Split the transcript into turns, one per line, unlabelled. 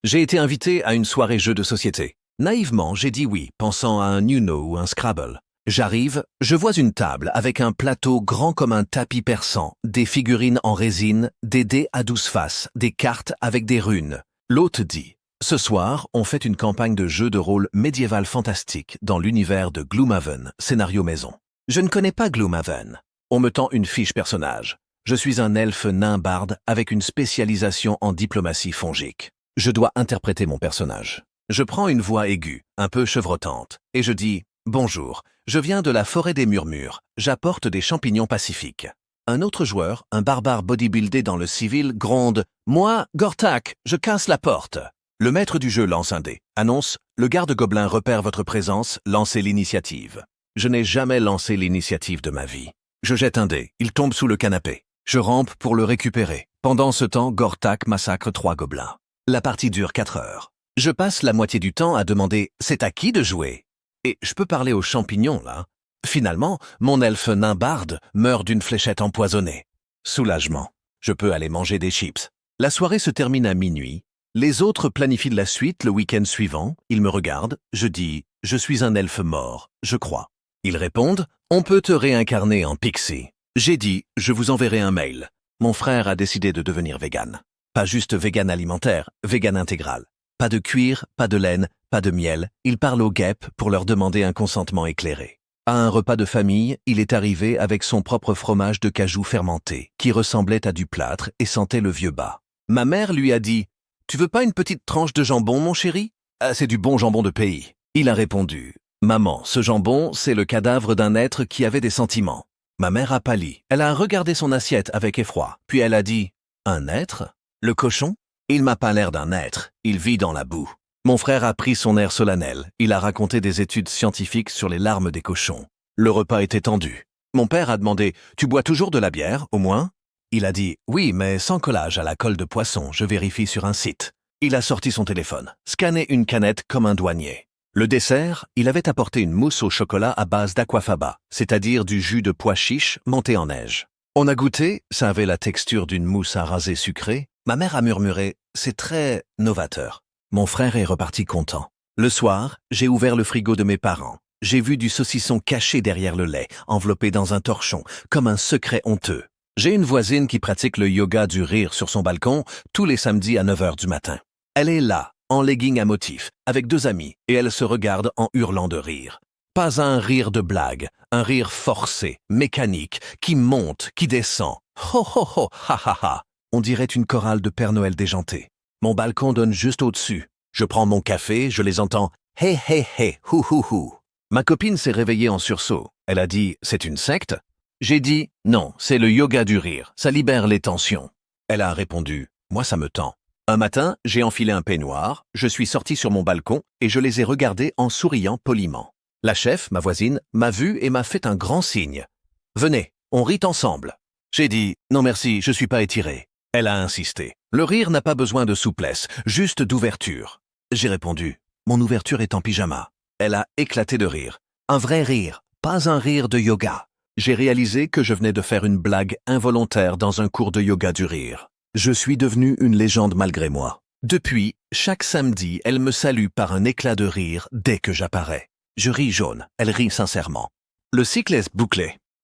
J'ai été invité à une soirée jeu de société. Naïvement, j'ai dit oui, pensant à un Uno ou un Scrabble. J'arrive, je vois une table avec un plateau grand comme un tapis persan, des figurines en résine, des dés à 12 faces, des cartes avec des runes. L'hôte dit « Ce soir, on fait une campagne de jeu de rôle médiéval fantastique dans l'univers de Gloomhaven, scénario maison. Je ne connais pas Gloomhaven. On me tend une fiche personnage. Je suis un elfe nain barde avec une spécialisation en diplomatie fongique. Je dois interpréter mon personnage. Je prends une voix aiguë, un peu chevrotante, et je dis « Bonjour, je viens de la forêt des murmures, j'apporte des champignons pacifiques. » Un autre joueur, un barbare bodybuildé dans le civil, gronde « Moi, Gortak, je casse la porte !» Le maître du jeu lance un dé, annonce « Le garde-gobelin repère votre présence, lancez l'initiative. » Je n'ai jamais lancé l'initiative de ma vie. Je jette un dé, il tombe sous le canapé. Je rampe pour le récupérer. Pendant ce temps, Gortak massacre 3 gobelins. La partie dure 4 heures. Je passe la moitié du temps à demander « C'est à qui de jouer ?» Et je peux parler aux champignons, là. Finalement, mon elfe nain barde meurt d'une fléchette empoisonnée. Soulagement. Je peux aller manger des chips. La soirée se termine à minuit. Les autres planifient la suite le week-end suivant. Ils me regardent. Je dis « Je suis un elfe mort, je crois. » Ils répondent « On peut te réincarner en pixie. » J'ai dit « Je vous enverrai un mail. » Mon frère a décidé de devenir vegan. Pas juste vegan alimentaire, vegan intégral. Pas de cuir, pas de laine, pas de miel. Il parle aux guêpes pour leur demander un consentement éclairé. À un repas de famille, il est arrivé avec son propre fromage de cajou fermenté, qui ressemblait à du plâtre et sentait le vieux bas. Ma mère lui a dit « Tu veux pas une petite tranche de jambon, mon chéri ? Ah, c'est du bon jambon de pays. » Il a répondu « Maman, ce jambon, c'est le cadavre d'un être qui avait des sentiments. » Ma mère a pâli. Elle a regardé son assiette avec effroi. Puis elle a dit « Un être ? Le cochon ? Il m'a pas l'air d'un être. Il vit dans la boue. » Mon frère a pris son air solennel. Il a raconté des études scientifiques sur les larmes des cochons. Le repas était tendu. Mon père a demandé « Tu bois toujours de la bière, au moins ?» Il a dit « Oui, mais sans collage à la colle de poisson. Je vérifie sur un site. » Il a sorti son téléphone, scanné une canette comme un douanier. Le dessert, il avait apporté une mousse au chocolat à base d'aquafaba, c'est-à-dire du jus de pois chiche monté en neige. On a goûté, ça avait la texture d'une mousse à raser sucrée. Ma mère a murmuré « C'est très novateur ». Mon frère est reparti content. Le soir, j'ai ouvert le frigo de mes parents. J'ai vu du saucisson caché derrière le lait, enveloppé dans un torchon, comme un secret honteux. J'ai une voisine qui pratique le yoga du rire sur son balcon tous les samedis à 9 h du matin. Elle est là, en legging à motif, avec 2 amis, et elle se regarde en hurlant de rire. Pas un rire de blague, un rire forcé, mécanique, qui monte, qui descend. Ho ho ho, ha ha ha. On dirait une chorale de Père Noël déjanté. Mon balcon donne juste au-dessus. Je prends mon café, je les entends « Hey, hey, hey, hou, hou, hou ». Ma copine s'est réveillée en sursaut. Elle a dit « C'est une secte ?» J'ai dit « Non, c'est le yoga du rire, ça libère les tensions. » Elle a répondu « Moi, ça me tend. » Un matin, j'ai enfilé un peignoir, je suis sorti sur mon balcon et je les ai regardés en souriant poliment. La chef, ma voisine, m'a vu et m'a fait un grand signe. « Venez, on rit ensemble. » J'ai dit « Non merci, je suis pas étiré. » Elle a insisté. Le rire n'a pas besoin de souplesse, juste d'ouverture. J'ai répondu « Mon ouverture est en pyjama. » Elle a éclaté de rire. Un vrai rire, pas un rire de yoga. J'ai réalisé que je venais de faire une blague involontaire dans un cours de yoga du rire. Je suis devenu une légende malgré moi. Depuis, chaque samedi, elle me salue par un éclat de rire dès que j'apparais. Je ris jaune, elle rit sincèrement. Le cycle est bouclé.